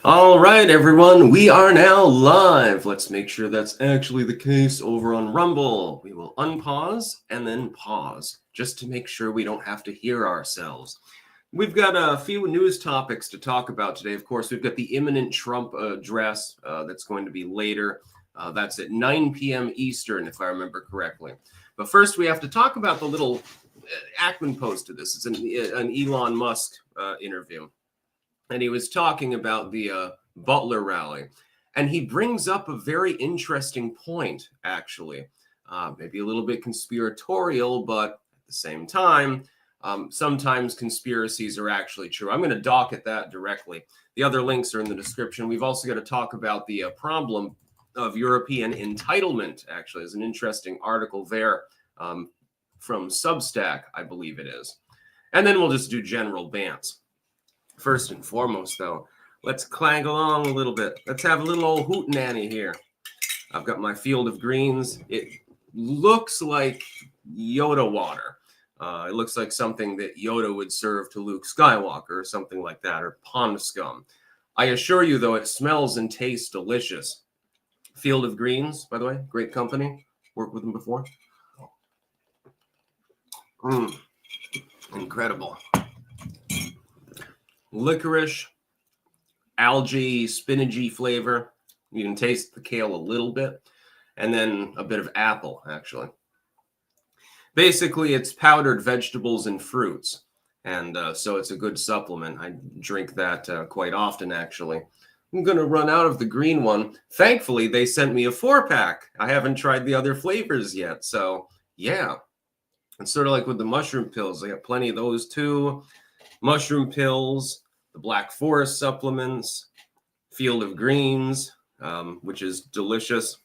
All right, everyone, we are now live. Let's make sure that's actually the case over on Rumble. We will unpause and then pause just to make sure we don't have to hear ourselves. We've got a few news topics to talk about today. Of course, we've got the imminent Trump address that's going to be later. That's at 9 p.m. Eastern, if I remember correctly. But first, we have to talk about the little Ackman posted this. It's an Elon Musk interview. And he was talking about the Butler rally. And he brings up a very interesting point, actually. Maybe a little bit conspiratorial, but at the same time, sometimes conspiracies are actually true. I'm going to dock at that directly. The other links are in the description. We've also got to talk about the problem of European entitlement, actually. There's an interesting article there from Substack, I believe it is. And then we'll just do general bants. First and foremost, though, let's clang along a little bit. Let's have a little old hootenanny here. I've got my field of greens. It looks like Yoda water. It looks like something that Yoda would serve to Luke Skywalker or something like that, or pond scum. I assure you, though, it smells and tastes delicious. Field of Greens, by the way, great company. Worked with them before. Incredible. Licorice, algae, spinachy flavor. You can taste the kale a little bit. And then a bit of apple, actually. Basically, it's powdered vegetables and fruits. And so it's a good supplement. I drink that quite often, actually. I'm going to run out of the green one. Thankfully, they sent me a 4-pack. I haven't tried the other flavors yet. So, yeah. It's sort of like with the mushroom pills. I got plenty of those, too. Mushroom pills, the Black Forest supplements, Field of Greens, which is delicious.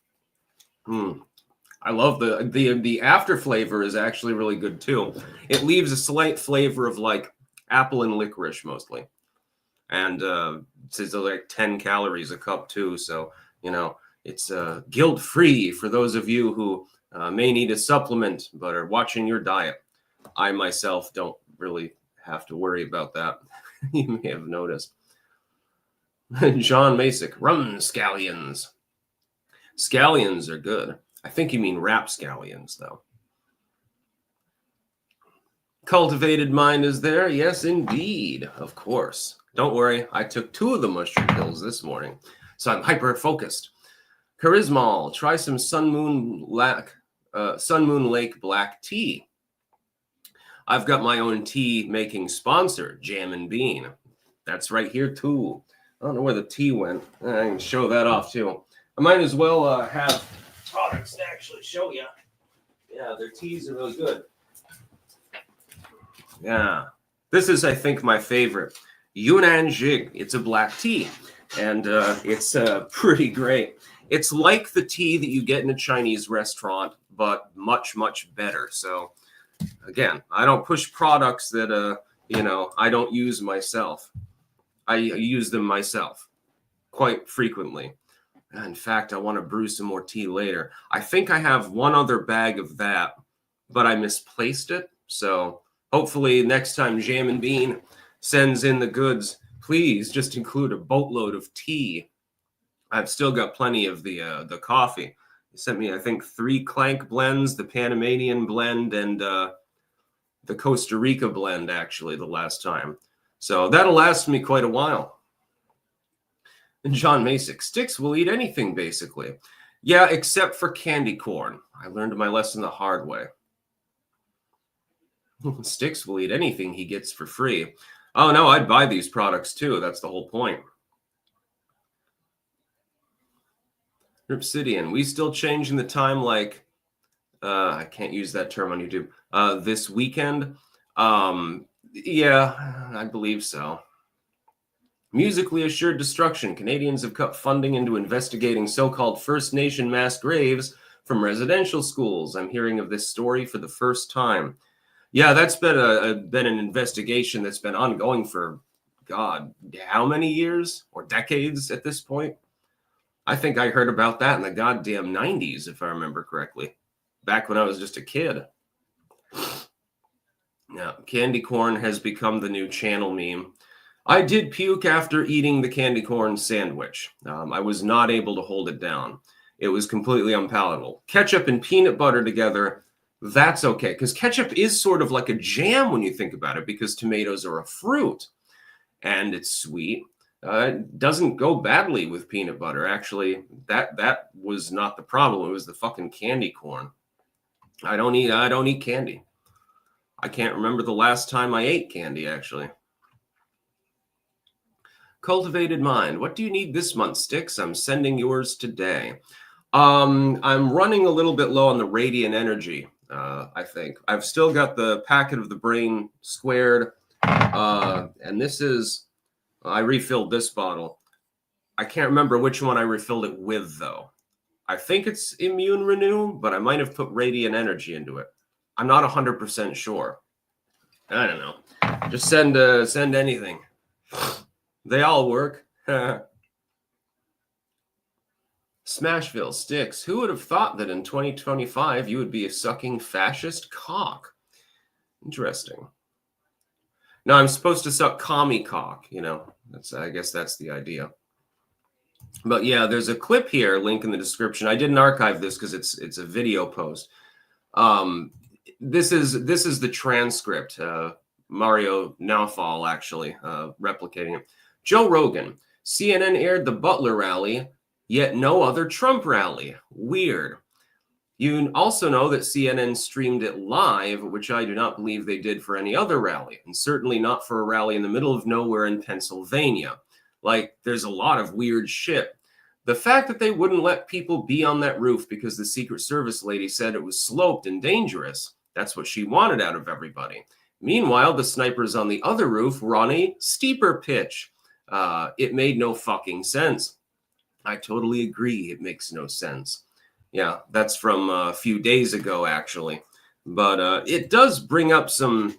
I love the after flavor is actually really good too. It leaves a slight flavor of like apple and licorice mostly, and it's like 10 calories a cup too. So it's guilt free for those of you who may need a supplement but are watching your diet. I myself don't really have to worry about that. You may have noticed. John Masick, rum scallions. Scallions are good. I think you mean rapscallions, though. Cultivated mind is there. Yes, indeed. Of course. Don't worry. I took 2 of the mushroom pills this morning, so I'm hyper-focused. Charismal. Try some Sun Moon Lake black tea. I've got my own tea making sponsor, Jam and Bean. That's right here, too. I don't know where the tea went. I can show that off, too. I might as well have products to actually show you. Yeah, their teas are really good. Yeah. This is, I think, my favorite. Yunnan Jig. It's a black tea, and it's pretty great. It's like the tea that you get in a Chinese restaurant, but much, much better. So, again, I don't push products that, I don't use myself. I use them myself quite frequently. In fact, I want to brew some more tea later. I think I have one other bag of that, but I misplaced it. So hopefully next time Jam and Bean sends in the goods, please just include a boatload of tea. I've still got plenty of the coffee. They sent me, I think, 3 Clank blends, the Panamanian blend, and the Costa Rica blend, actually, the last time. So that'll last me quite a while. And John Masick, Sticks will eat anything, basically. Yeah, except for candy corn. I learned my lesson the hard way. Sticks will eat anything he gets for free. Oh, no, I'd buy these products, too. That's the whole point. Ripsidian, we still changing the time like, I can't use that term on YouTube, this weekend? Yeah, I believe so. Musically assured destruction. Canadians have cut funding into investigating so-called First Nation mass graves from residential schools. I'm hearing of this story for the first time. Yeah, that's been an investigation that's been ongoing for, God, how many years or decades at this point? I think I heard about that in the goddamn 90s, if I remember correctly, back when I was just a kid. Now, candy corn has become the new channel meme. I did puke after eating the candy corn sandwich. I was not able to hold it down. It was completely unpalatable. Ketchup and peanut butter together, that's okay. Because ketchup is sort of like a jam when you think about it, because tomatoes are a fruit and it's sweet. It doesn't go badly with peanut butter. Actually, that was not the problem. It was the fucking candy corn. I don't eat candy. I can't remember the last time I ate candy, actually. Cultivated Mind. What do you need this month, Sticks? I'm sending yours today. I'm running a little bit low on the radiant energy, I think. I've still got the packet of the brain squared. And this is, I refilled this bottle. I can't remember which one I refilled it with, though. I think it's Immune Renew, but I might have put radiant energy into it. I'm not 100% sure. I don't know. Just send anything. They all work. Smashville Sticks. Who would have thought that in 2025 you would be a sucking fascist cock? Interesting. No, I'm supposed to suck commie cock, you know. I guess that's the idea. But yeah, there's a clip here, link in the description. I didn't archive this because it's a video post. This is the transcript. Mario Nawfal actually replicating it. Joe Rogan. CNN aired the Butler rally, yet no other Trump rally. Weird. You also know that CNN streamed it live, which I do not believe they did for any other rally, and certainly not for a rally in the middle of nowhere in Pennsylvania. Like, there's a lot of weird shit. The fact that they wouldn't let people be on that roof because the Secret Service lady said it was sloped and dangerous, that's what she wanted out of everybody. Meanwhile, the snipers on the other roof were on a steeper pitch. It made no fucking sense. I totally agree. It makes no sense. Yeah, that's from a few days ago, actually. But it does bring up some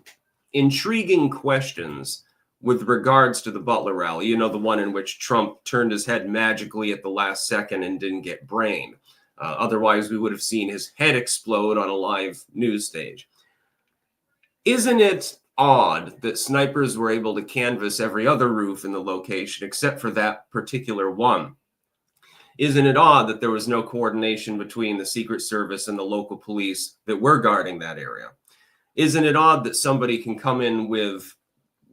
intriguing questions with regards to the Butler rally. You know, the one in which Trump turned his head magically at the last second and didn't get brained. Otherwise, we would have seen his head explode on a live news stage. Isn't it odd that snipers were able to canvass every other roof in the location except for that particular one? Isn't it odd that there was no coordination between the Secret Service and the local police that were guarding that area? Isn't it odd that somebody can come in with,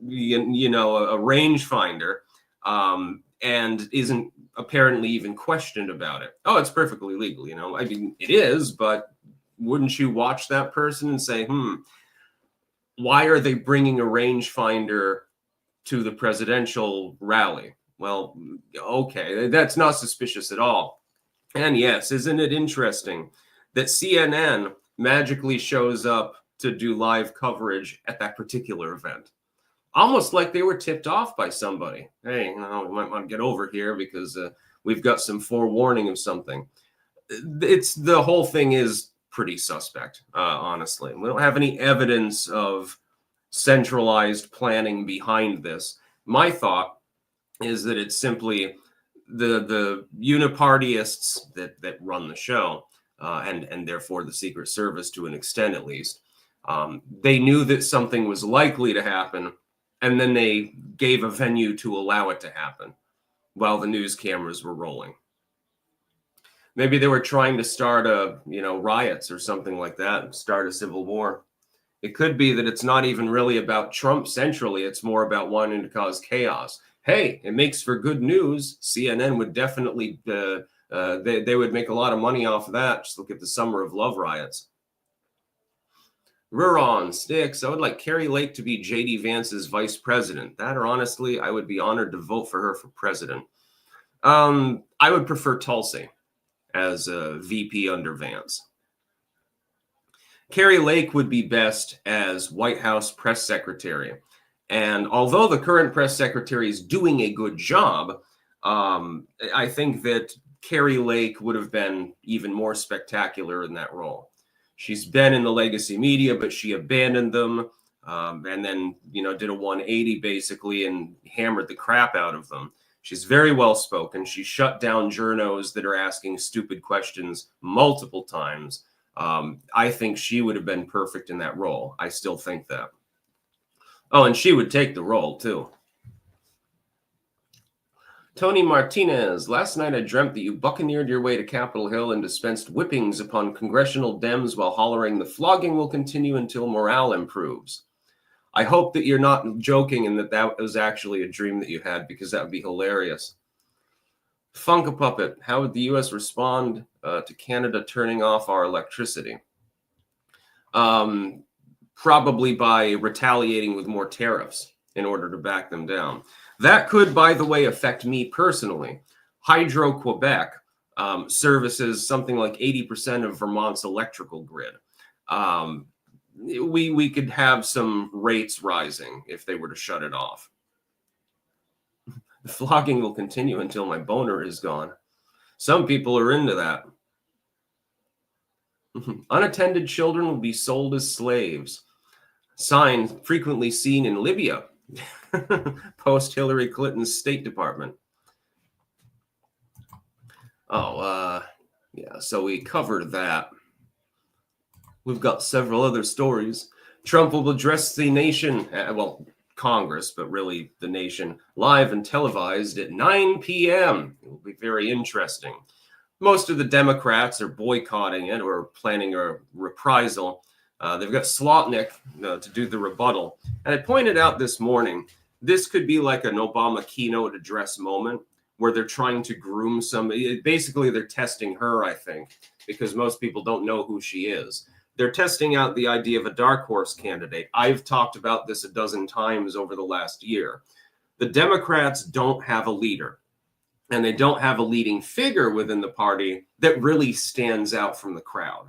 you know, a rangefinder and isn't apparently even questioned about it? Oh, it's perfectly legal, you know. I mean, it is, but wouldn't you watch that person and say, why are they bringing a rangefinder to the presidential rally? Well, okay, that's not suspicious at all. And yes, isn't it interesting that CNN magically shows up to do live coverage at that particular event? Almost like they were tipped off by somebody. Hey, you know, we might want to get over here because we've got some forewarning of something. The whole thing is pretty suspect, honestly. We don't have any evidence of centralized planning behind this. My thought is that it's simply the unipartyists that run the show, and therefore the Secret Service to an extent at least. They knew that something was likely to happen, and then they gave a venue to allow it to happen while the news cameras were rolling. Maybe they were trying to start riots or something like that, start a civil war. It could be that it's not even really about Trump centrally. It's more about wanting to cause chaos. Hey, it makes for good news. CNN would definitely, they would make a lot of money off of that. Just look at the Summer of Love riots. Ruron Sticks. I would like Carrie Lake to be J.D. Vance's vice president. That, or honestly, I would be honored to vote for her for president. I would prefer Tulsi as a VP under Vance. Carrie Lake would be best as White House press secretary. And although the current press secretary is doing a good job, I think that Carrie Lake would have been even more spectacular in that role. She's been in the legacy media, but she abandoned them and then, did a 180 basically and hammered the crap out of them. She's very well spoken. She shut down journos that are asking stupid questions multiple times. I think she would have been perfect in that role. I still think that. Oh, and she would take the role too. Tony Martinez, last night I dreamt that you buccaneered your way to Capitol Hill and dispensed whippings upon congressional Dems while hollering, "The flogging will continue until morale improves." I hope that you're not joking and that was actually a dream that you had, because that would be hilarious. Funka Puppet, how would the U.S. respond to Canada turning off our electricity? Probably by retaliating with more tariffs in order to back them down. That could, by the way, affect me personally. Hydro-Quebec services something like 80% of Vermont's electrical grid. We could have some rates rising if they were to shut it off. The flogging will continue until my boner is gone. Some people are into that. Unattended children will be sold as slaves. Sign frequently seen in Libya. Post Hillary Clinton's State Department. Yeah, so we covered that. We've got several other stories. Trump will address the nation, Congress, but really the nation, live and televised at 9 p.m. It will be very interesting. Most of the Democrats are boycotting it or planning a reprisal. They've got Slotnick to do the rebuttal. And I pointed out this morning, this could be like an Obama keynote address moment where they're trying to groom somebody. Basically, they're testing her, I think, because most people don't know who she is. They're testing out the idea of a dark horse candidate. I've talked about this a dozen times over the last year. The Democrats don't have a leader, and they don't have a leading figure within the party that really stands out from the crowd.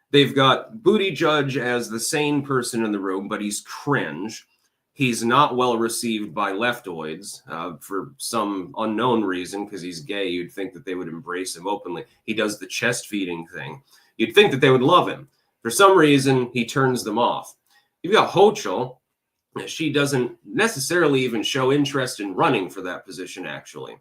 They've got Buttigieg as the sane person in the room, but he's cringe. He's not well received by leftoids for some unknown reason, because he's gay. You'd think that they would embrace him openly. He does the chest feeding thing. You'd think that they would love him. For some reason, he turns them off. You've got Hochul. She doesn't necessarily even show interest in running for that position, actually.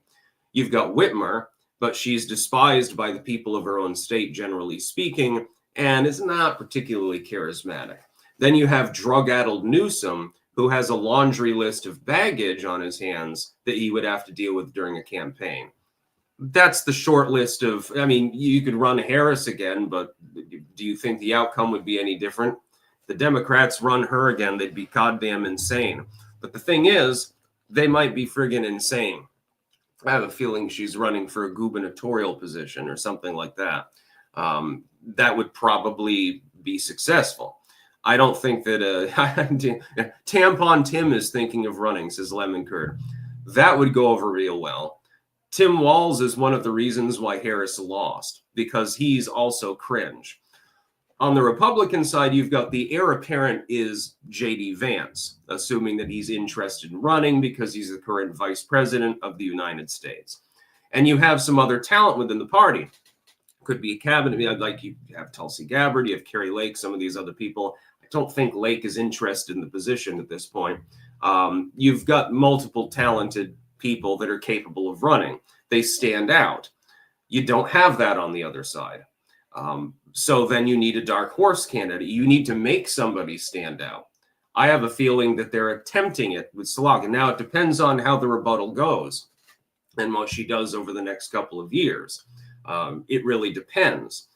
You've got Whitmer, but she's despised by the people of her own state, generally speaking, and is not particularly charismatic. Then you have drug-addled Newsom, who has a laundry list of baggage on his hands that he would have to deal with during a campaign. That's the short list of, I mean, you could run Harris again, but do you think the outcome would be any different? The Democrats run her again, they'd be goddamn insane. But the thing is, they might be friggin' insane. I have a feeling she's running for a gubernatorial position or something like that. That would probably be successful. I don't think that Tampon Tim is thinking of running, says Lemon Curd. That would go over real well. Tim Walz is one of the reasons why Harris lost, because he's also cringe. On the Republican side, you've got the heir apparent is J.D. Vance, assuming that he's interested in running because he's the current vice president of the United States. And you have some other talent within the party. Could be a cabinet, like you have Tulsi Gabbard, you have Carrie Lake, some of these other people. I don't think Lake is interested in the position at this point. You've got multiple talented people that are capable of running. They stand out. You don't have that on the other side. So then you need a dark horse candidate. You need to make somebody stand out. I have a feeling that they're attempting it with Slotnick. Now, it depends on how the rebuttal goes and what she does over the next couple of years. It really depends.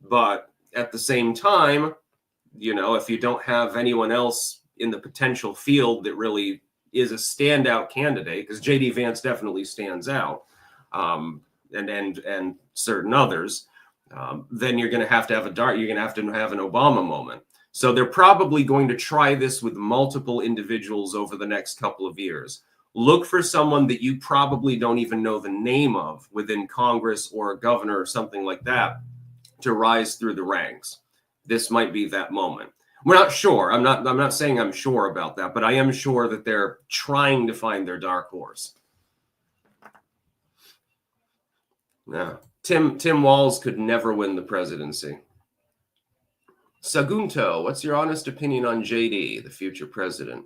But at the same time, you know, if you don't have anyone else in the potential field that really is a standout candidate, because J.D. Vance definitely stands out, and certain others, then you're going to have an Obama moment. So they're probably going to try this with multiple individuals over the next couple of years. Look for someone that you probably don't even know the name of within Congress or a governor or something like that to rise through the ranks. This might be that moment. We're not sure. I'm not saying I'm sure about that, but I am sure that they're trying to find their dark horse. Yeah. Tim Walz could never win the presidency. Sagunto, what's your honest opinion on JD, the future president?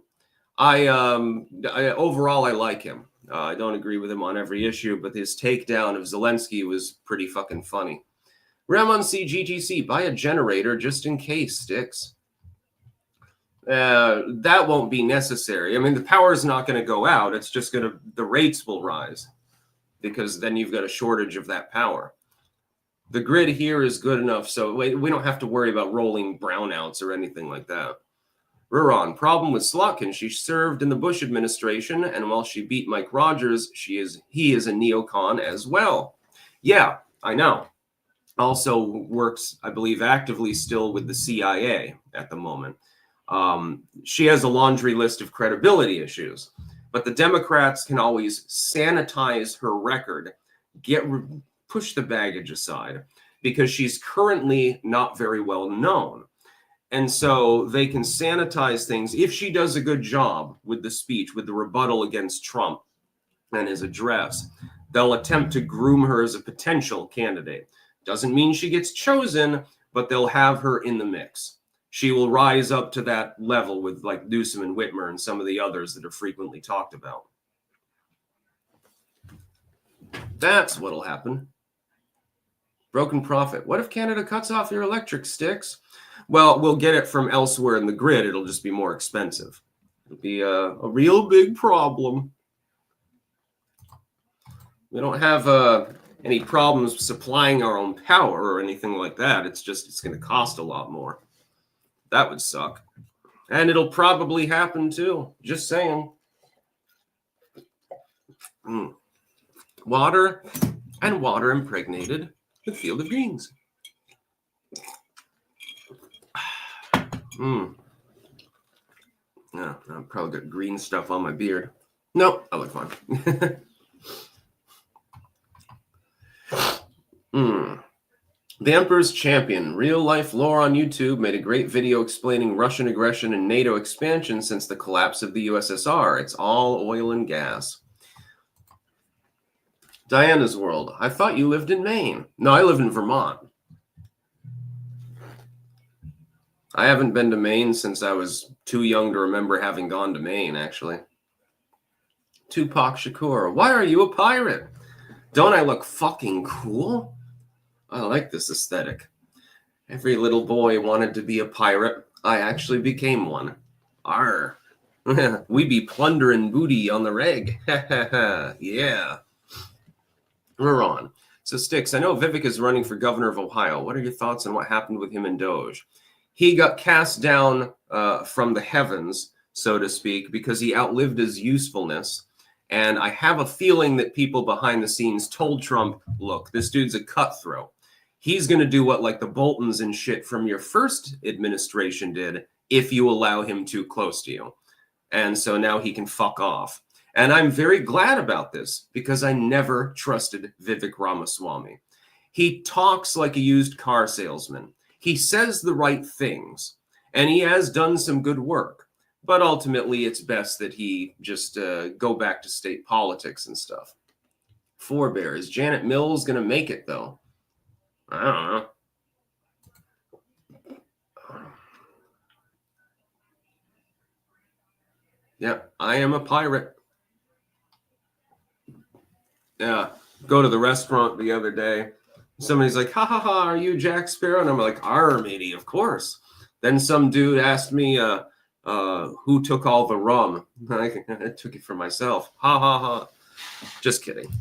Overall, I like him. I don't agree with him on every issue, but his takedown of Zelensky was pretty fucking funny. Ramon CGGC, buy a generator just in case, Sticks. That won't be necessary. I mean, the power is not going to go out. It's just the rates will rise. because then you've got a shortage of that power. The grid here is good enough, so we don't have to worry about rolling brownouts or anything like that. Ruron, problem with Slotkin. She served in the Bush administration, and while she beat Mike Rogers, he is a neocon as well. Yeah, I know. Also works, I believe, actively still with the CIA at the moment. She has a laundry list of credibility issues, but the Democrats can always sanitize her record, push the baggage aside, because she's currently not very well known. And so they can sanitize things. If she does a good job with the speech, with the rebuttal against Trump and his address, they'll attempt to groom her as a potential candidate. Doesn't mean she gets chosen, but they'll have her in the mix. She will rise up to that level with like Newsom and Whitmer and some of the others that are frequently talked about. That's what'll happen. Broken profit. What if Canada cuts off your electric sticks? Well, we'll get it from elsewhere in the grid. It'll just be more expensive. It'll be a real big problem. We don't have any problems supplying our own power or anything like that. It's going to cost a lot more. That would suck. And it'll probably happen too. Just saying. Water and water impregnated the field of greens. Yeah, I've probably got green stuff on my beard. Nope, I look fine. The Emperor's Champion, real life lore on YouTube, made a great video explaining Russian aggression and NATO expansion since the collapse of the USSR. It's all oil and gas. Diana's World, I thought you lived in Maine. No, I live in Vermont. I haven't been to Maine since I was too young to remember having gone to Maine, actually. Tupac Shakur, why are you a pirate? Don't I look fucking cool? I like this aesthetic. Every little boy wanted to be a pirate. I actually became one. Arr. We be plundering booty on the reg. Yeah. We're on. So, Sticks, I know Vivek is running for governor of Ohio. What are your thoughts on what happened with him and Doge? He got cast down from the heavens, so to speak, because he outlived his usefulness. And I have a feeling that people behind the scenes told Trump, look, this dude's a cutthroat. He's going to do what like the Boltons and shit from your first administration did if you allow him too close to you. And so now he can fuck off. And I'm very glad about this because I never trusted Vivek Ramaswamy. He talks like a used car salesman. He says the right things, and he has done some good work. But ultimately, it's best that he just go back to state politics and stuff. Forebear, is Janet Mills going to make it, though? I don't know. Yeah, I am a pirate. Yeah, go to the restaurant the other day. Somebody's like, ha ha ha, are you Jack Sparrow? And I'm like, arr, matey, of course. Then some dude asked me who took all the rum. I took it for myself. Ha ha ha. Just kidding.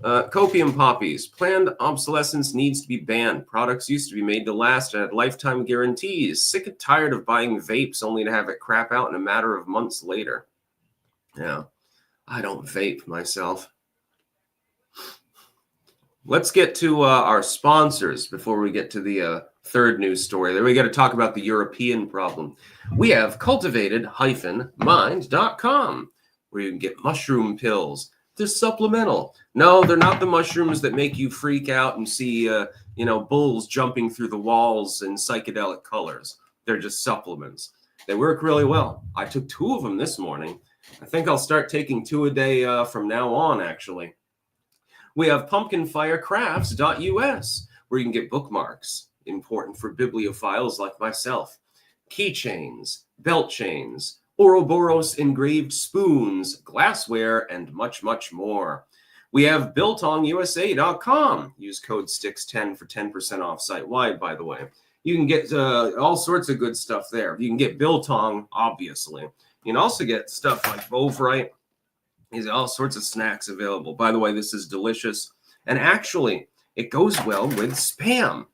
Copium poppies. Planned obsolescence needs to be banned. Products used to be made to last and had lifetime guarantees. Sick and tired of buying vapes only to have it crap out in a matter of months later. Yeah, I don't vape myself. Let's get to our sponsors before we get to the third news story. Then we got to talk about the European problem. We have cultivated-mind.com, where you can get mushroom pills. They're supplemental. No, they're not the mushrooms that make you freak out and see, bulls jumping through the walls in psychedelic colors. They're just supplements. They work really well. I took 2 of them this morning. I think I'll start taking 2 a day from now on, actually. We have pumpkinfirecrafts.us, where you can get bookmarks, important for bibliophiles like myself, keychains, belt chains, Ouroboros engraved spoons, glassware, and much, much more. We have BuiltOnUSA.com. Use code STICKS10 for 10% off site-wide, by the way. You can get all sorts of good stuff there. You can get Biltong, obviously. You can also get stuff like Bovrite There's all sorts of snacks available. By the way, this is delicious. And actually, it goes well with Spam,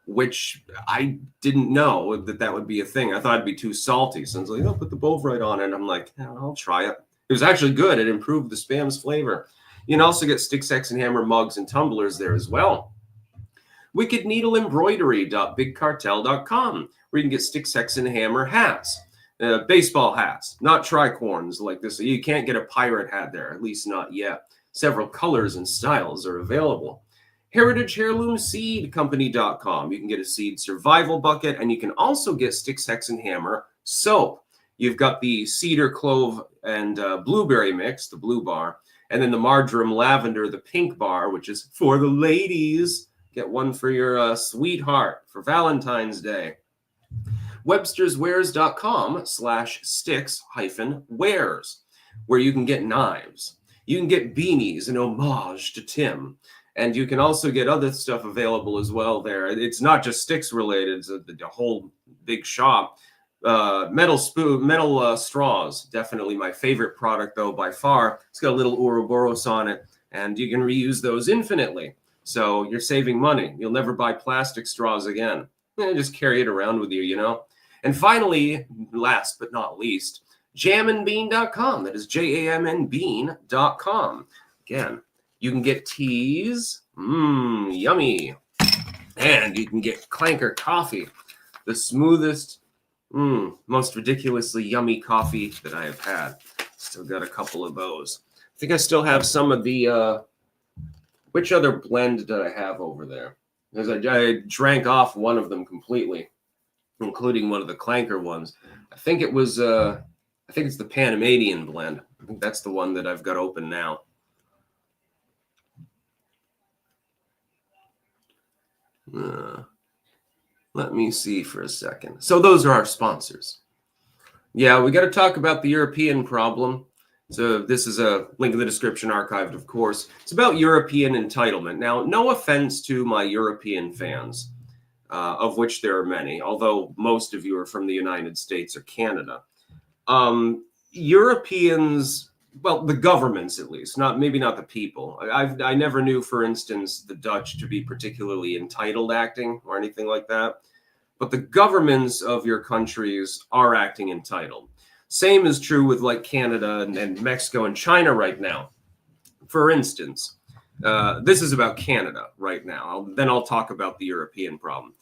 which I didn't know that would be a thing. I thought it'd be too salty. So I was like, oh, put the Bovrite on it. And I'm like, yeah, I'll try it. It was actually good. It improved the Spam's flavor. You can also get Stick, Sex, and Hammer mugs and tumblers there as well. wickedneedleembroidery.bigcartel.com, where you can get Stick, Sex, and Hammer hats. Baseball hats, not tricorns like this. You can't get a pirate hat there, at least not yet. Several colors and styles are available. HeritageHeirloomSeedCompany.com. You can get a seed survival bucket, and you can also get Stick, Sex, and Hammer soap. You've got the cedar, clove, and blueberry mix, the blue bar, and then the marjoram lavender, the pink bar, which is for the ladies. Get one for your sweetheart for Valentine's Day. websterswares.com/sticks-wares, where you can get knives. You can get beanies, an homage to Tim. And you can also get other stuff available as well there. It's not just sticks related, it's a whole big shop. Metal straws, definitely my favorite product though by far. It's got a little Ouroboros on it, and you can reuse those infinitely. So you're saving money. You'll never buy plastic straws again. Just carry it around with you, you know. And finally, last but not least, jamandbean.com. That is JAMNbean.com. Again, you can get teas, yummy. And you can get Clanker coffee, the smoothest, most ridiculously yummy coffee that I have had. Still got a couple of those. I think I still have some of the, which other blend did I have over there? Because I drank off one of them completely, including one of the Clanker ones. I think it was, I think it's the Panamanian blend. I think that's the one that I've got open now. Let me see for a second. So those are our sponsors. Yeah, we got to talk about the European problem. So this is a link in the description, archived, of course. It's about European entitlement. Now, no offense to my European fans, of which there are many, although most of you are from the United States or Canada. Europeans, well, the governments at least, maybe not the people. I never knew, for instance, the Dutch to be particularly entitled acting or anything like that. But the governments of your countries are acting entitled. Same is true with like Canada and Mexico and China right now. For instance, this is about Canada right now. Then I'll talk about the European problem.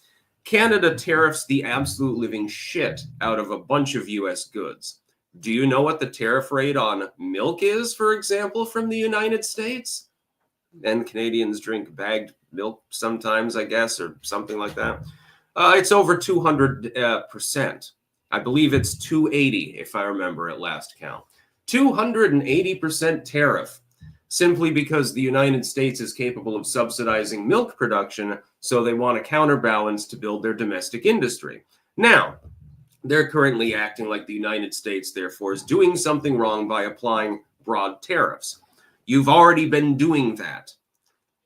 Canada tariffs the absolute living shit out of a bunch of U.S. goods. Do you know what the tariff rate on milk is, for example, from the United States? And Canadians drink bagged milk sometimes, I guess, or something like that. It's over 200%. I believe it's 280, if I remember at last count. 280% tariff, simply because the United States is capable of subsidizing milk production, so they want a counterbalance to build their domestic industry. Now, they're currently acting like the United States, therefore, is doing something wrong by applying broad tariffs. You've already been doing that.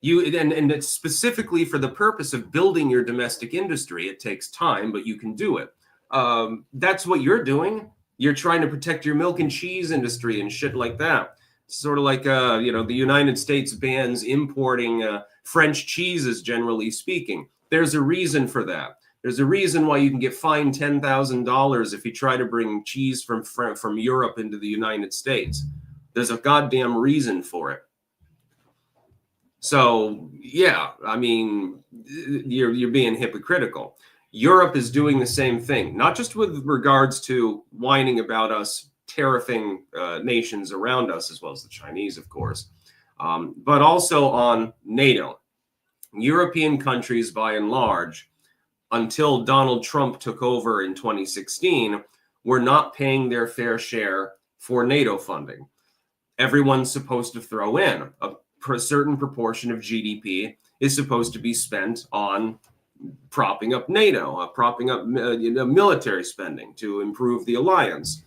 And it's specifically for the purpose of building your domestic industry. It takes time, but you can do it. That's what you're doing. You're trying to protect your milk and cheese industry and shit like that. It's sort of like, the United States bans importing French cheeses, generally speaking. There's a reason for that. There's a reason why you can get fined $10,000 if you try to bring cheese from Europe into the United States. There's a goddamn reason for it. So, yeah, I mean, you're being hypocritical. Europe is doing the same thing, not just with regards to whining about us tariffing nations around us, as well as the Chinese, of course, but also on NATO. European countries, by and large, until Donald Trump took over in 2016, were not paying their fair share for NATO funding. Everyone's supposed to throw in a certain proportion of GDP is supposed to be spent on propping up NATO, propping up military spending to improve the alliance.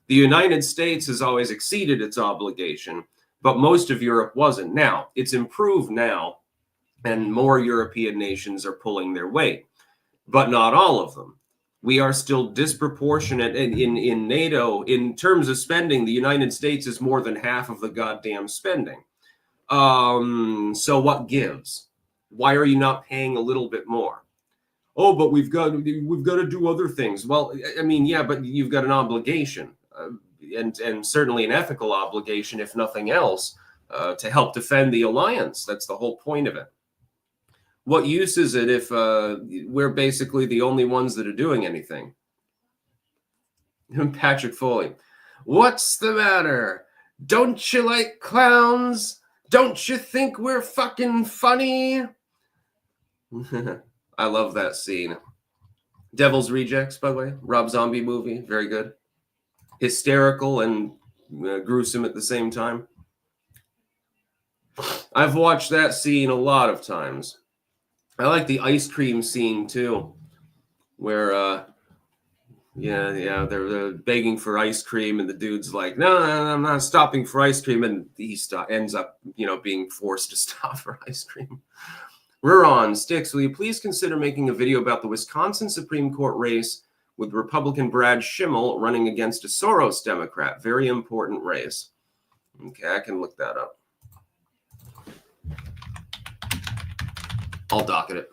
The United States has always exceeded its obligation, but most of Europe wasn't. Now, it's improved now, and more European nations are pulling their weight, but not all of them. We are still disproportionate in NATO. In terms of spending, the United States is more than half of the goddamn spending. So what gives? Why are you not paying a little bit more? Oh, but we've got to do other things. Well, I mean, yeah, but you've got an obligation, and certainly an ethical obligation, if nothing else, to help defend the alliance. That's the whole point of it. What use is it if we're basically the only ones that are doing anything? Patrick Foley, what's the matter? Don't you like clowns? Don't you think we're fucking funny? I love that scene. Devil's Rejects, by the way, Rob Zombie movie, very good. Hysterical and gruesome at the same time. I've watched that scene a lot of times. I like the ice cream scene too, where they're begging for ice cream, and the dude's like, no, I'm not stopping for ice cream, and he ends up, being forced to stop for ice cream. Ruron Sticks, will you please consider making a video about the Wisconsin Supreme Court race with Republican Brad Schimmel running against a Soros Democrat? Very important race. Okay, I can look that up. I'll docket it.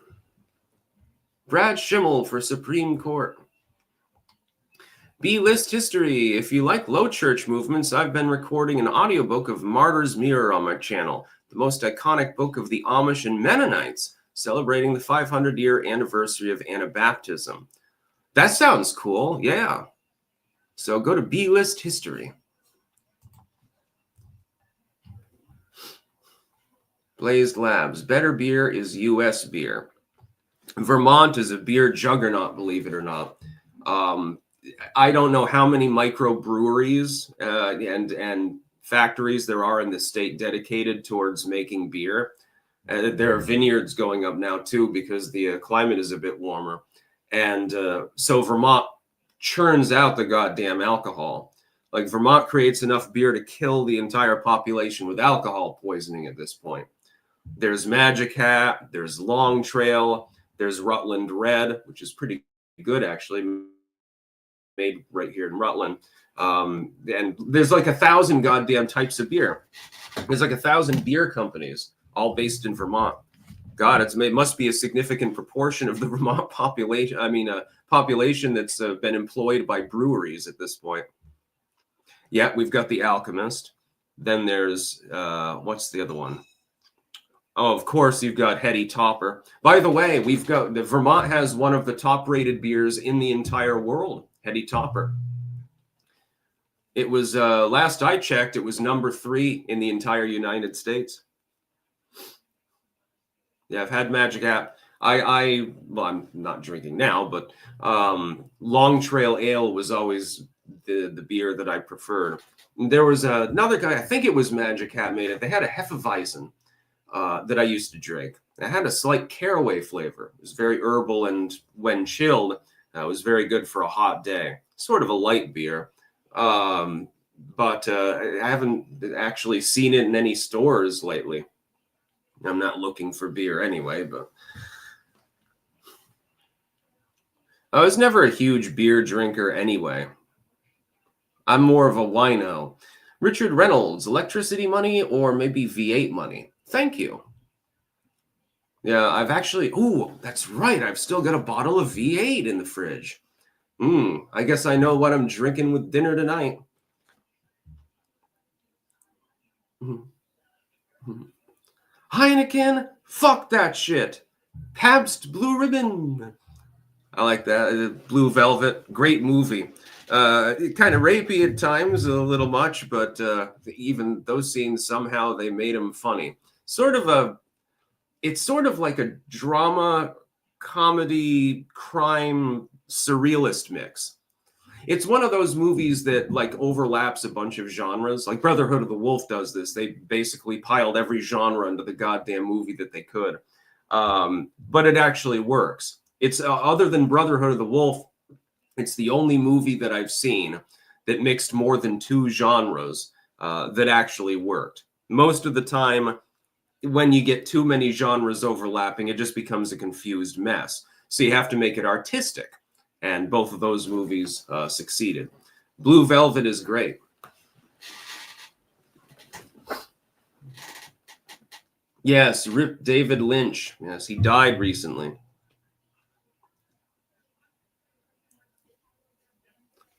Brad Schimmel for Supreme Court. B-list history. If you like low church movements, I've been recording an audiobook of Martyr's Mirror on my channel, the most iconic book of the Amish and Mennonites, celebrating the 500-year anniversary of Anabaptism. That sounds cool, yeah. So go to B-list history. Blazed Labs. Better beer is U.S. beer. Vermont is a beer juggernaut, believe it or not. I don't know how many microbreweries and factories there are in the state dedicated towards making beer. There are vineyards going up now too, because the climate is a bit warmer. And so Vermont churns out the goddamn alcohol. Like, Vermont creates enough beer to kill the entire population with alcohol poisoning at this point. There's Magic Hat, there's Long Trail, there's Rutland Red, which is pretty good actually, made right here in Rutland. And there's like 1,000 goddamn types of beer. There's like 1,000 beer companies, all based in Vermont. God, it must be a significant proportion of the Vermont population. I mean, a population that's been employed by breweries at this point. Yeah, we've got The Alchemist. Then there's, what's the other one? Oh, of course, you've got Heady Topper. By the way, Vermont has one of the top-rated beers in the entire world, Heady Topper. It was, last I checked, it was number 3 in the entire United States. Yeah, I've had Magic Hat. Well, I'm not drinking now, but Long Trail Ale was always the beer that I preferred. And there was another guy, I think it was Magic Hat made it. They had a Hefeweizen that I used to drink. It had a slight caraway flavor. It was very herbal, and when chilled, it was very good for a hot day. Sort of a light beer. But I haven't actually seen it in any stores lately. I'm not looking for beer anyway, but I was never a huge beer drinker anyway. I'm more of a wino. Richard Reynolds, electricity money or maybe V8 money? Thank you. Yeah, I've actually, that's right. I've still got a bottle of V8 in the fridge. I guess I know what I'm drinking with dinner tonight. Heineken, fuck that shit. Pabst Blue Ribbon. I like that. Blue Velvet, great movie. Kind of rapey at times, a little much, but even those scenes, somehow they made them funny. It's sort of like a drama, comedy, crime, surrealist mix. It's one of those movies that like overlaps a bunch of genres. Like Brotherhood of the Wolf does this. They basically piled every genre into the goddamn movie that they could. But it actually works. It's other than Brotherhood of the Wolf, it's the only movie that I've seen that mixed more than 2 genres that actually worked. Most of the time, when you get too many genres overlapping, it just becomes a confused mess. So you have to make it artistic. And both of those movies succeeded. Blue Velvet is great. Yes, Rip David Lynch. Yes, he died recently.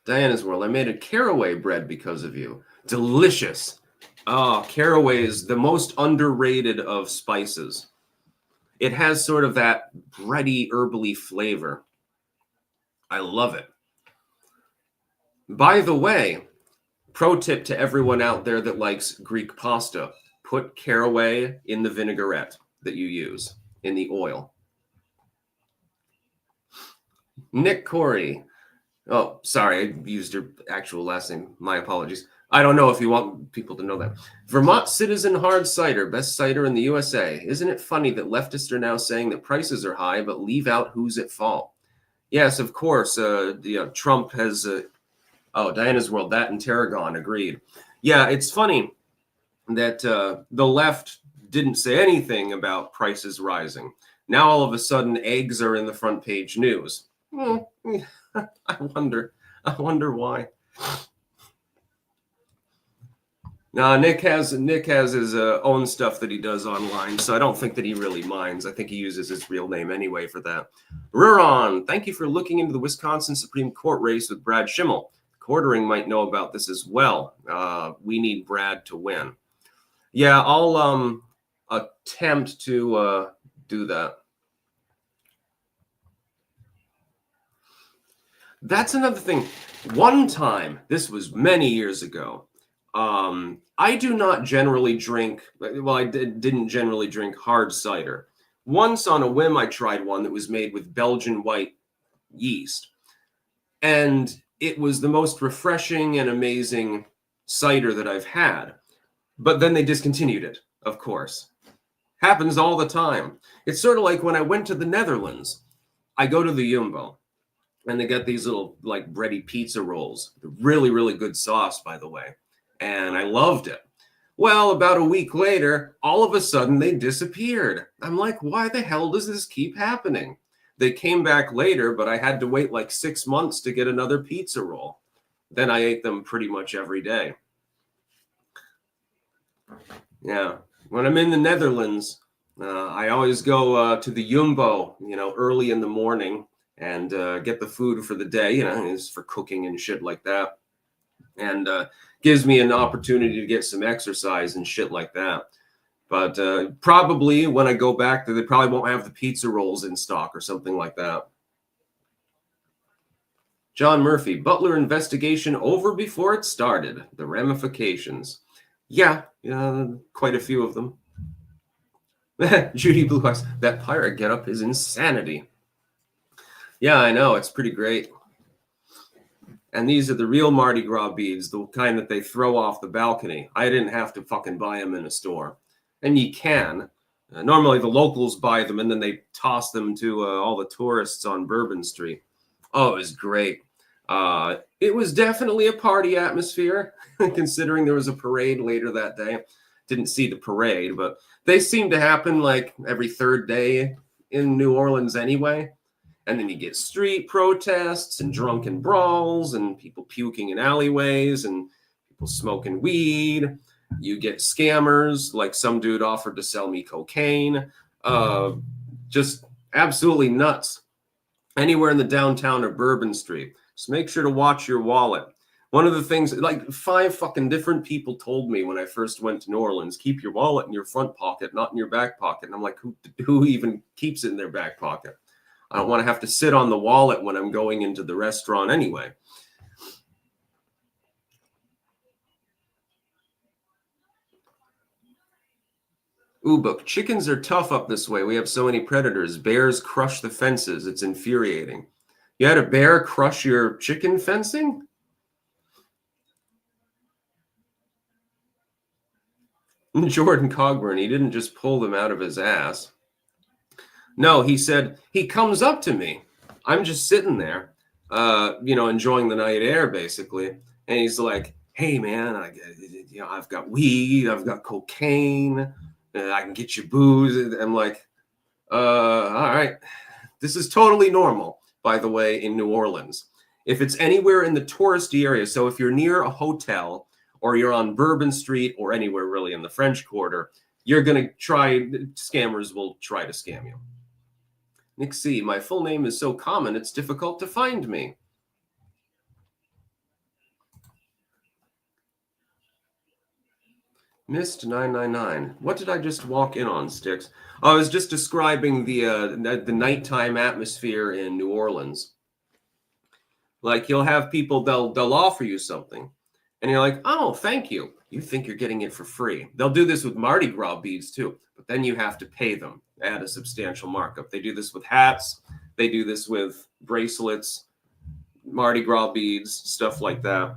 Diana's World. I made a caraway bread because of you. Delicious. Oh, caraway is the most underrated of spices. It has sort of that bready, herbally flavor. I love it. By the way, pro tip to everyone out there that likes Greek pasta, put caraway in the vinaigrette that you use, in the oil. Nick Corey. Oh, sorry, I used your actual last name. My apologies. I don't know if you want people to know that. Vermont Citizen Hard Cider, best cider in the USA. Isn't it funny that leftists are now saying that prices are high, but leave out who's at fault? Yes, of course. Trump has... Diana's World, that and Tarragon, agreed. Yeah, it's funny that the left didn't say anything about prices rising. Now all of a sudden, eggs are in the front page news. I wonder why. No, Nick has his own stuff that he does online, so I don't think that he really minds. I think he uses his real name anyway for that. Ruron, thank you for looking into the Wisconsin Supreme Court race with Brad Schimmel. Quartering might know about this as well. We need Brad to win. Yeah, I'll attempt to do that. That's another thing. One time, this was many years ago, I do not generally drink, well, I didn't generally drink hard cider. Once on a whim, I tried one that was made with Belgian white yeast. And it was the most refreshing and amazing cider that I've had. But then they discontinued it, of course. Happens all the time. It's sort of like when I went to the Netherlands. I go to the Jumbo, and they get these little, like, bready pizza rolls. Really, really good sauce, by the way. And I loved it. Well, about a week later, all of a sudden, they disappeared. I'm like, why the hell does this keep happening? They came back later, but I had to wait like 6 months to get another pizza roll. Then I ate them pretty much every day. Yeah. When I'm in the Netherlands, I always go to the Jumbo, early in the morning and get the food for the day, it's for cooking and shit like that. And gives me an opportunity to get some exercise and shit like that. But probably when I go back there, they probably won't have the pizza rolls in stock or something like that. John Murphy, Butler investigation over before it started. The ramifications. Yeah, quite a few of them. Judy Blue Eyes, that pirate getup is insanity. Yeah, I know. It's pretty great. And these are the real Mardi Gras beads, the kind that they throw off the balcony. I didn't have to fucking buy them in a store. And you can. Normally the locals buy them and then they toss them to all the tourists on Bourbon Street. Oh, it was great. It was definitely a party atmosphere, considering there was a parade later that day. Didn't see the parade, but they seem to happen like every third day in New Orleans anyway. And then you get street protests and drunken brawls and people puking in alleyways and people smoking weed. You get scammers, like some dude offered to sell me cocaine. Just absolutely nuts. Anywhere in the downtown or Bourbon Street. So make sure to watch your wallet. One of the things, like 5 fucking different people told me when I first went to New Orleans, keep your wallet in your front pocket, not in your back pocket. And I'm like, who even keeps it in their back pocket? I don't want to have to sit on the wallet when I'm going into the restaurant anyway. But chickens are tough up this way. We have so many predators. Bears crush the fences. It's infuriating. You had a bear crush your chicken fencing? Jordan Cogburn, he didn't just pull them out of his ass. No, he said, he comes up to me. I'm just sitting there, enjoying the night air, basically. And he's like, hey, man, I've got weed, I've got cocaine, I can get you booze. I'm like, all right, this is totally normal. by the way, in New Orleans. If it's anywhere in the touristy area, so if you're near a hotel or you're on Bourbon Street or anywhere really in the French Quarter, you're going to scammers will try to scam you. Nick C, my full name is so common, it's difficult to find me. Missed 999. What did I just walk in on, Sticks? I was just describing the nighttime atmosphere in New Orleans. Like you'll have people, they'll offer you something, and you're like, oh, thank you. You think you're getting it for free. They'll do this with Mardi Gras beads too, but then you have to pay them at a substantial markup. They do this with hats. They do this with bracelets, Mardi Gras beads, stuff like that.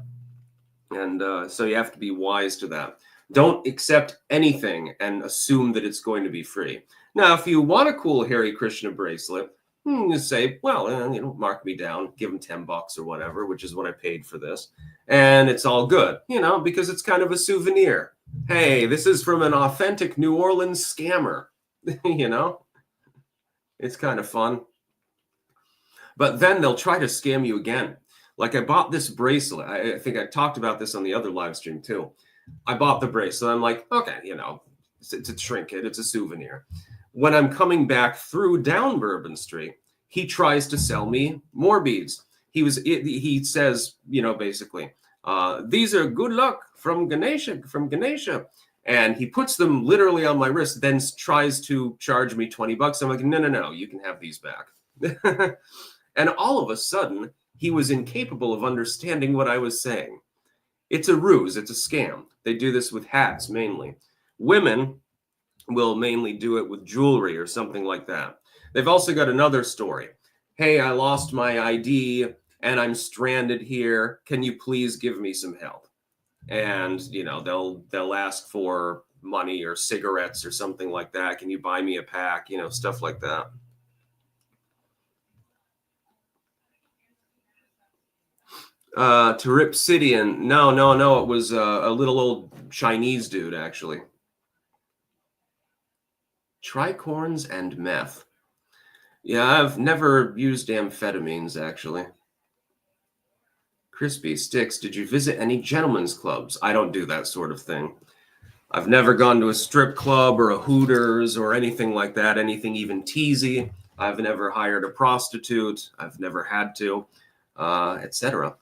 And so you have to be wise to that. Don't accept anything and assume that it's going to be free. Now, if you want a cool Hare Krishna bracelet, you say, well, mark me down, give them $10 or whatever, which is what I paid for this. And it's all good, because it's kind of a souvenir. Hey, this is from an authentic New Orleans scammer, It's kind of fun. But then they'll try to scam you again. Like I bought this bracelet. I think I talked about this on the other live stream too. I bought the bracelet. I'm like, okay, it's a trinket. It's a souvenir. When I'm coming back through down Bourbon Street, he tries to sell me more beads. He says, basically, these are good luck from Ganesha. And he puts them literally on my wrist, then tries to charge me $20. I'm like, no, you can have these back. And all of a sudden, he was incapable of understanding what I was saying. It's a ruse. It's a scam. They do this with hats mainly. Women will mainly do it with jewelry or something like that. They've also got another story. Hey, I lost my ID and I'm stranded here. Can you please give me some help? And, they'll ask for money or cigarettes or something like that. Can you buy me a pack? Stuff like that. Teripsidian. No. It was a little old Chinese dude, actually. Tricorns and meth. Yeah, I've never used amphetamines, actually. Crispy Sticks, did you visit any gentlemen's clubs? I don't do that sort of thing. I've never gone to a strip club or a Hooters or anything like that, anything even teasy. I've never hired a prostitute. I've never had to, etc.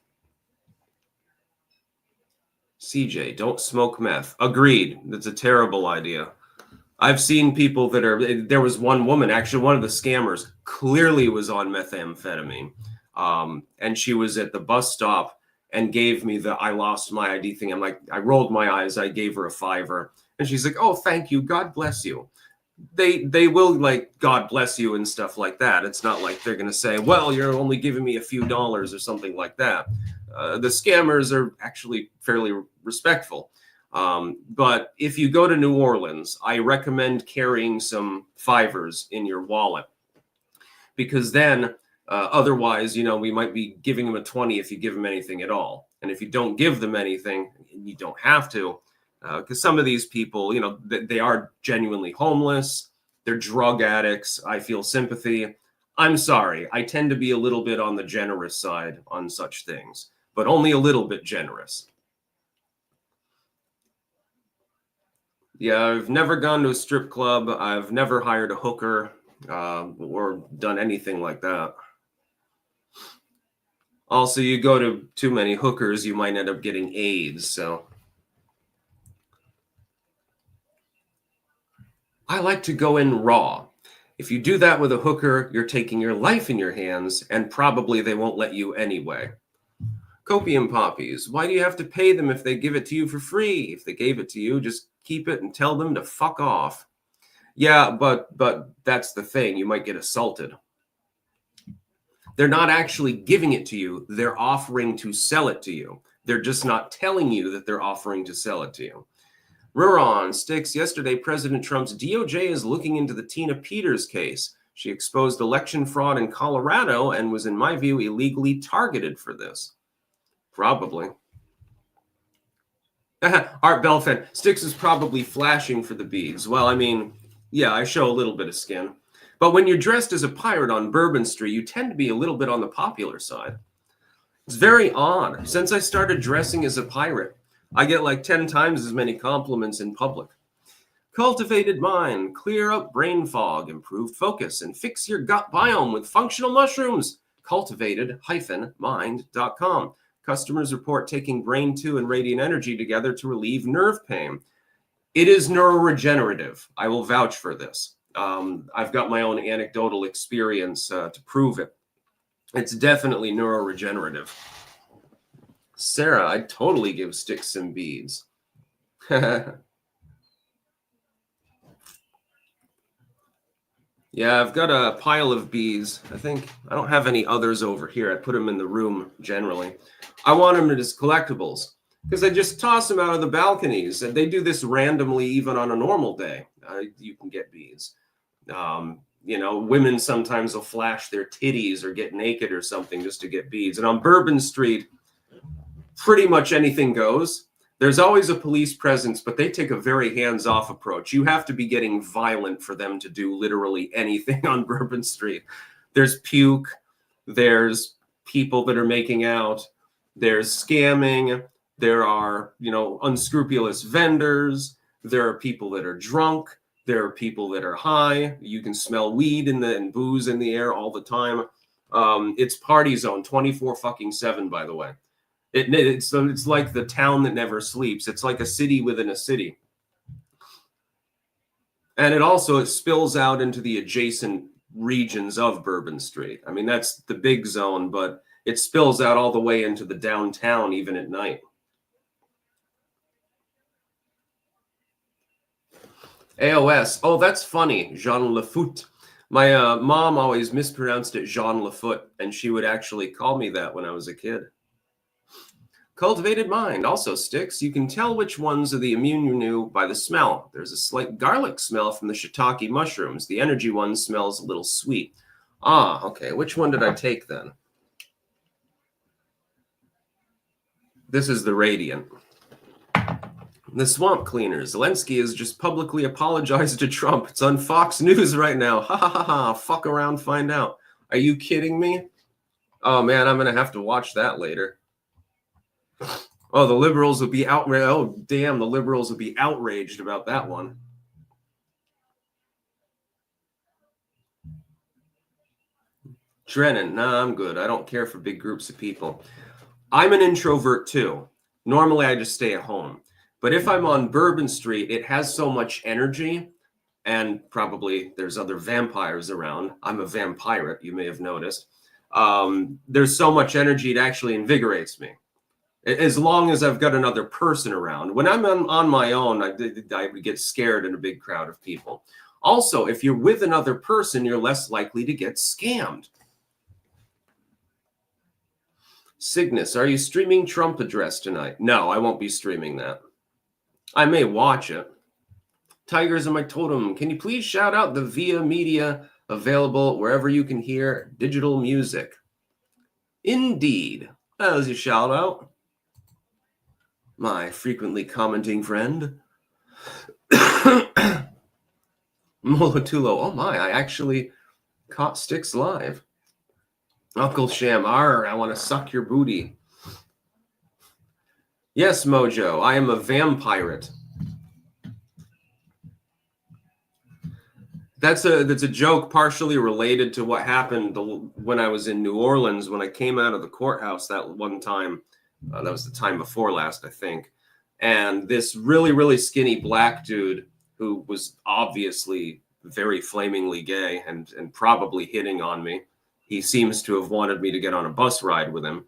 CJ, don't smoke meth. Agreed. That's a terrible idea. I've seen people there was one woman, actually one of the scammers, clearly was on methamphetamine. And she was at the bus stop and gave me the I lost my ID thing. I'm like, I rolled my eyes. I gave her a $5. And she's like, oh, thank you. God bless you. They will like, God bless you and stuff like that. It's not like they're going to say, well, you're only giving me a few dollars or something like that. The scammers are actually fairly respectful. But if you go to New Orleans, I recommend carrying some $5 in your wallet, because then otherwise, we might be giving them a 20 if you give them anything at all. And if you don't give them anything, you don't have to, because some of these people, they are genuinely homeless. They're drug addicts. I feel sympathy. I'm sorry. I tend to be a little bit on the generous side on such things, but only a little bit generous. Yeah, I've never gone to a strip club. I've never hired a hooker or done anything like that. Also, you go to too many hookers, you might end up getting AIDS. So I like to go in raw. If you do that with a hooker, you're taking your life in your hands, and probably they won't let you anyway. Copium poppies. Why do you have to pay them if they give it to you for free? If they gave it to you, just keep it and tell them to fuck off. Yeah, but that's the thing. You might get assaulted. They're not actually giving it to you. They're offering to sell it to you. They're just not telling you that they're offering to sell it to you. Ruron Sticks. Yesterday, President Trump's DOJ is looking into the Tina Peters case. She exposed election fraud in Colorado and was, in my view, illegally targeted for this. Probably. Art Belfan. Sticks is probably flashing for the beads. Well, I mean, yeah, I show a little bit of skin. But when you're dressed as a pirate on Bourbon Street, you tend to be a little bit on the popular side. It's very odd. Since I started dressing as a pirate, I get like 10 times as many compliments in public. Cultivated mind, clear up brain fog, improve focus, and fix your gut biome with functional mushrooms. Cultivated-mind.com. Customers report taking Brain 2 and Radiant Energy together to relieve nerve pain. It is neuroregenerative. I will vouch for this. I've got my own anecdotal experience to prove it. It's definitely neuroregenerative. Sarah, I'd totally give Sticks some beads. Yeah, I've got a pile of bees. I think I don't have any others over here. I put them in the room generally. I want them as collectibles because I just toss them out of the balconies, and they do this randomly even on a normal day. You can get bees. You know, women sometimes will flash their titties or get naked or something just to get beads. And on Bourbon Street, pretty much anything goes. There's always a police presence, but they take a very hands-off approach. You have to be getting violent for them to do literally anything on Bourbon Street. There's puke, there's people that are making out, there's scamming, there are, you know, unscrupulous vendors, there are people that are drunk, there are people that are high. You can smell weed and booze in the air all the time. It's party zone 24/7, by the way. It's like the town that never sleeps. It's like a city within a city. And it spills out into the adjacent regions of Bourbon Street. I mean, that's the big zone, but it spills out all the way into the downtown even at night. AOS. Oh, that's funny. Jean Lafoot. My mom always mispronounced it Jean Lafoot, and she would actually call me that when I was a kid. Cultivated mind also Sticks. You can tell which ones are the immune by the smell. There's a slight garlic smell from the shiitake mushrooms. The energy one smells a little sweet. Ah, okay. Which one did I take then? This is the Radiant. The swamp cleaner. Zelensky has just publicly apologized to Trump. It's on Fox News right now. Ha ha ha ha. Fuck around, find out. Are you kidding me? Oh man, I'm gonna have to watch that later. Oh, the liberals will be outraged. Oh, damn, the liberals will be outraged about that one. Drennan, nah, I'm good. I don't care for big groups of people. I'm an introvert too. Normally, I just stay at home. But if I'm on Bourbon Street, it has so much energy, and probably there's other vampires around. I'm a vampire, you may have noticed. There's so much energy, it actually invigorates me. As long as I've got another person around. When I'm on my own, I would get scared in a big crowd of people. Also, if you're with another person, you're less likely to get scammed. Cygnus, are you streaming Trump address tonight? No, I won't be streaming that. I may watch it. Tigers in my totem. Can you please shout out the Via Media available wherever you can hear digital music? Indeed. That was your shout out. My frequently commenting friend. Molotulo. Oh my, I actually caught Sticks live. Uncle Sham, I want to suck your booty. Yes, Mojo, I am a vampire. That's a joke partially related to what happened when I was in New Orleans, when I came out of the courthouse that one time. That was the time before last, I think. And this really, really skinny black dude who was obviously very flamingly gay and probably hitting on me. He seems to have wanted me to get on a bus ride with him.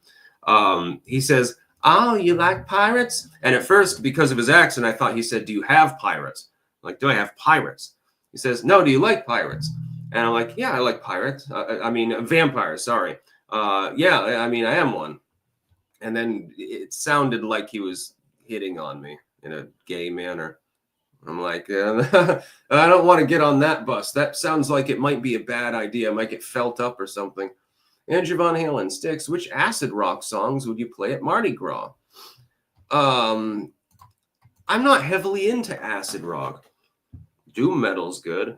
He says, "Oh, you like pirates?" And at first, because of his accent, I thought he said, "Do you have pirates?" I'm like, "Do I have pirates?" He says, "No, do you like pirates?" And I'm like, "Yeah, I like pirates. I mean, vampires, sorry. Yeah, I mean, I am one." And then it sounded like he was hitting on me in a gay manner. I'm like, I don't want to get on that bus. That sounds like it might be a bad idea. I might get felt up or something. Andrew Von Halen, Sticks, which acid rock songs would you play at Mardi Gras? I'm not heavily into acid rock. Doom metal's good.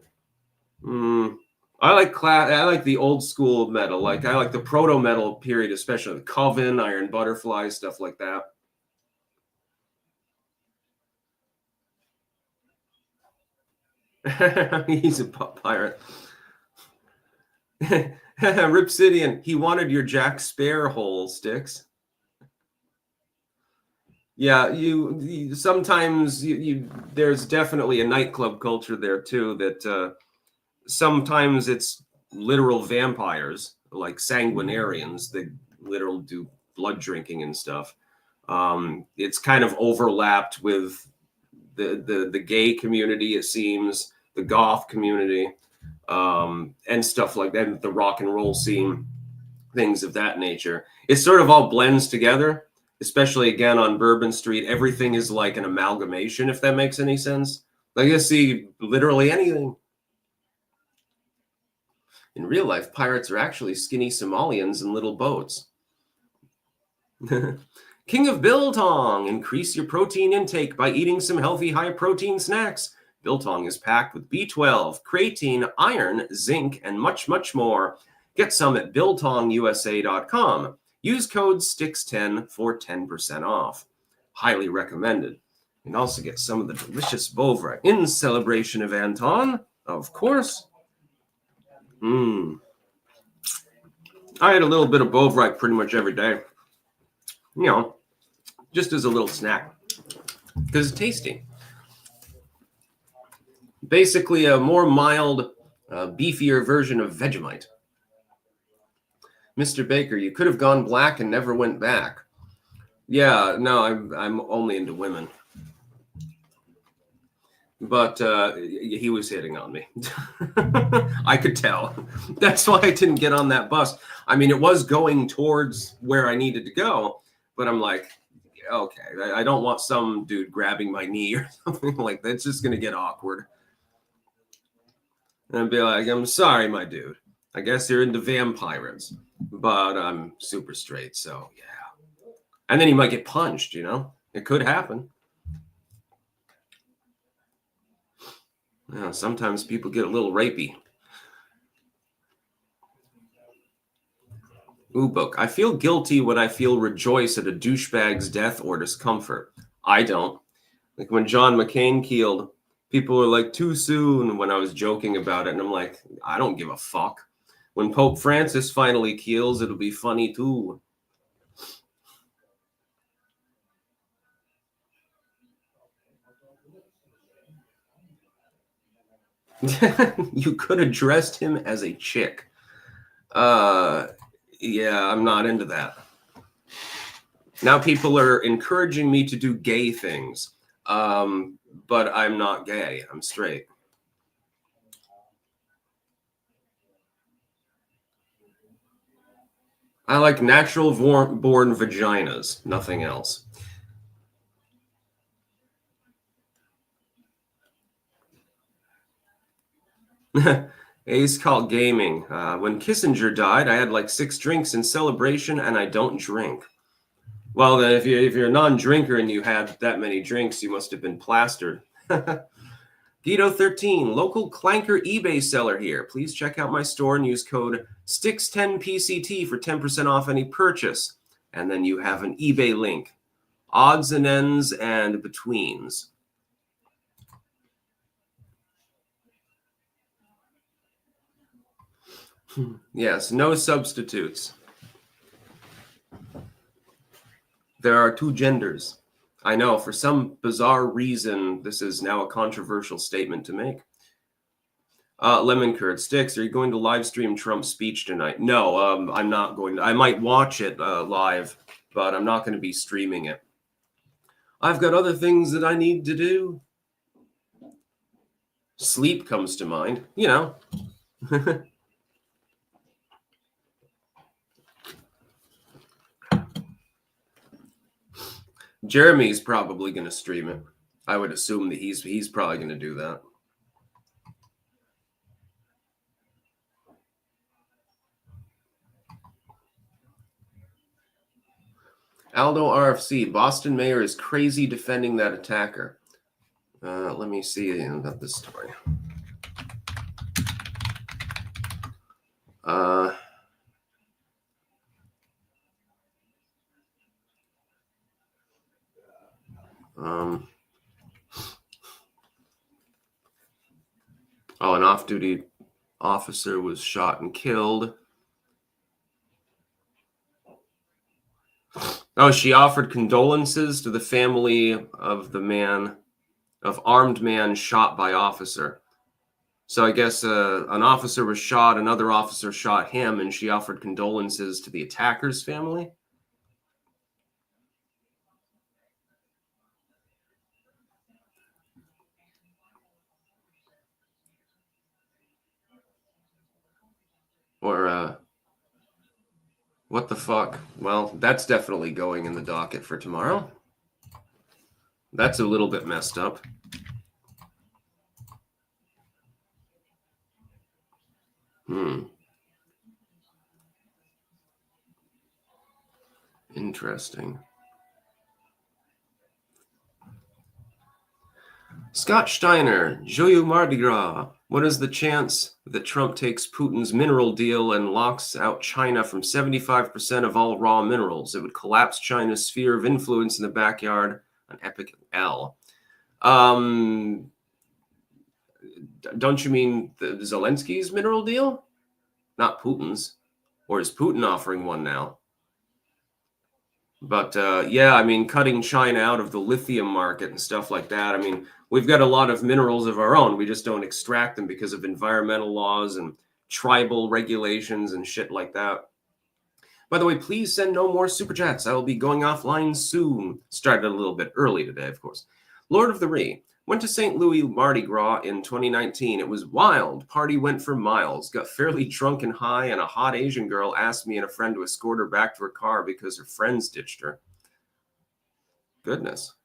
I like the old school metal. Like I like the proto metal period, especially the Coven, Iron Butterfly, stuff like that. He's a pirate. Ripsidian, he wanted your Jack Sparrow sticks. Yeah, sometimes there's definitely a nightclub culture there too that sometimes it's literal vampires like sanguinarians that literal do blood drinking and stuff. It's kind of overlapped with the gay community, it seems, the goth community, and stuff like that, the rock and roll scene, things of that nature. It sort of all blends together, especially again on Bourbon Street. Everything is like an amalgamation, if that makes any sense. Like you see literally anything. In real life, pirates are actually skinny Somalians in little boats. King of Biltong, increase your protein intake by eating some healthy high-protein snacks. Biltong is packed with B12, creatine, iron, zinc, and much, much more. Get some at biltongusa.com. Use code STIX10 for 10% off. Highly recommended. You can also get some of the delicious Bovril in celebration of Anton, of course. I had a little bit of Bovril pretty much every day. You know, just as a little snack, because it's tasty. Basically, a more mild, beefier version of Vegemite. Mr. Baker, you could have gone black and never went back. Yeah, no, I'm only into women. But he was hitting on me. I could tell. That's why I didn't get on that bus. I mean, it was going towards where I needed to go, but I'm like, okay, I don't want some dude grabbing my knee or something like that. It's just going to get awkward. And I'd be like, I'm sorry, my dude. I guess you're into vampires, but I'm super straight, so yeah. And then he might get punched, you know? It could happen. Yeah, sometimes people get a little rapey. Book. I feel guilty when I feel rejoice at a douchebag's death or discomfort. I don't. Like when John McCain killed, people were like, too soon when I was joking about it. And I'm like, I don't give a fuck. When Pope Francis finally kills, it'll be funny too. You could have dressed him as a chick. Yeah, I'm not into that. Now people are encouraging me to do gay things, but I'm not gay. I'm straight. I like natural born vaginas, nothing else. Ace called gaming. When Kissinger died, I had like 6 drinks in celebration, and I don't drink. Well, then if you're a non-drinker and you had that many drinks, you must have been plastered. Guido 13, local clanker eBay seller here. Please check out my store and use code STIX10PCT for 10% off any purchase. And then you have an eBay link. Odds and ends and betweens. Yes, no substitutes. There are 2 genders. I know, for some bizarre reason, this is now a controversial statement to make. Lemon Curd, Sticks, are you going to live stream Trump's speech tonight? No, I'm not going to. I might watch it live, but I'm not going to be streaming it. I've got other things that I need to do. Sleep comes to mind, you know. Jeremy's probably going to stream it. I would assume that he's probably going to do that. Aldo RFC, Boston mayor is crazy defending that attacker. Let me see about this story. An off-duty officer was shot and killed. Oh, she offered condolences to the family of the armed man shot by officer. So I guess an officer was shot, another officer shot him, and she offered condolences to the attacker's family. Or, what the fuck? Well, that's definitely going in the docket for tomorrow. That's a little bit messed up. Interesting. Scott Steiner, Joyeux Mardi Gras. What is the chance that Trump takes Putin's mineral deal and locks out China from 75% of all raw minerals? It would collapse China's sphere of influence in the backyard, an epic L. Don't you mean the Zelensky's mineral deal? Not Putin's. Or is Putin offering one now? But yeah, I mean, cutting China out of the lithium market and stuff like that. I mean, we've got a lot of minerals of our own. We just don't extract them because of environmental laws and tribal regulations and shit like that. By the way, please send no more super chats. I will be going offline soon. Started a little bit early today, of course. Lord of the Ree. Went to St. Louis Mardi Gras in 2019. It was wild. Party went for miles. Got fairly drunk and high, and a hot Asian girl asked me and a friend to escort her back to her car because her friends ditched her. Goodness.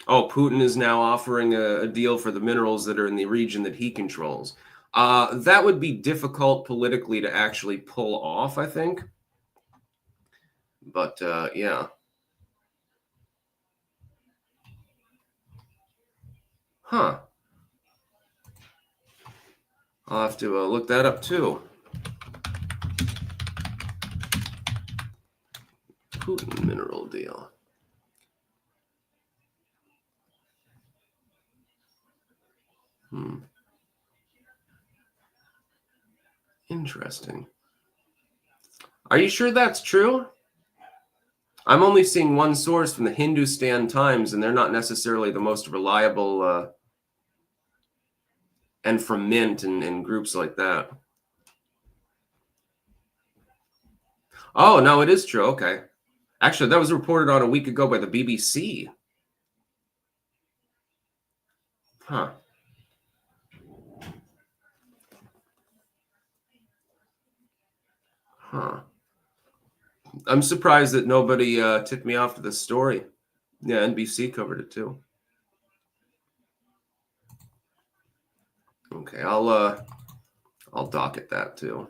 Oh, Putin is now offering a deal for the minerals that are in the region that he controls. That would be difficult politically to actually pull off, I think. But yeah. Huh. I'll have to look that up too. Putin mineral deal. Interesting. Are you sure that's true? I'm only seeing one source from the Hindustan Times, and they're not necessarily the most reliable, and from Mint and groups like that. Oh, no, it is true. Okay. Actually, that was reported on a week ago by the BBC. Huh. Huh. I'm surprised that nobody tipped me off to this story. Yeah, NBC covered it too. Okay, I'll docket that too.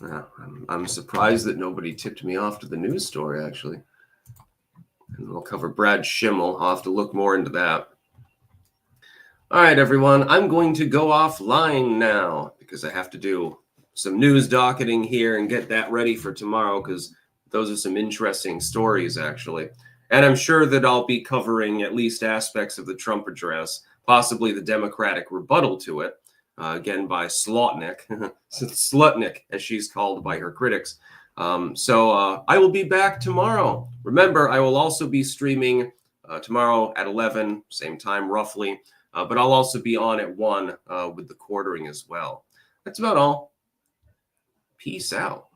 Yeah, I'm surprised that nobody tipped me off to the news story, actually. And we'll cover Brad Schimmel. I'll have to look more into that. All right, everyone. I'm going to go offline now because I have to do some news docketing here and get that ready for tomorrow because those are some interesting stories, actually. And I'm sure that I'll be covering at least aspects of the Trump address, possibly the Democratic rebuttal to it, again by Slotnick, Slutnik, as she's called by her critics. So I will be back tomorrow. Remember, I will also be streaming tomorrow at 11, same time roughly, but I'll also be on at 1 with the quartering as well. That's about all. Peace out.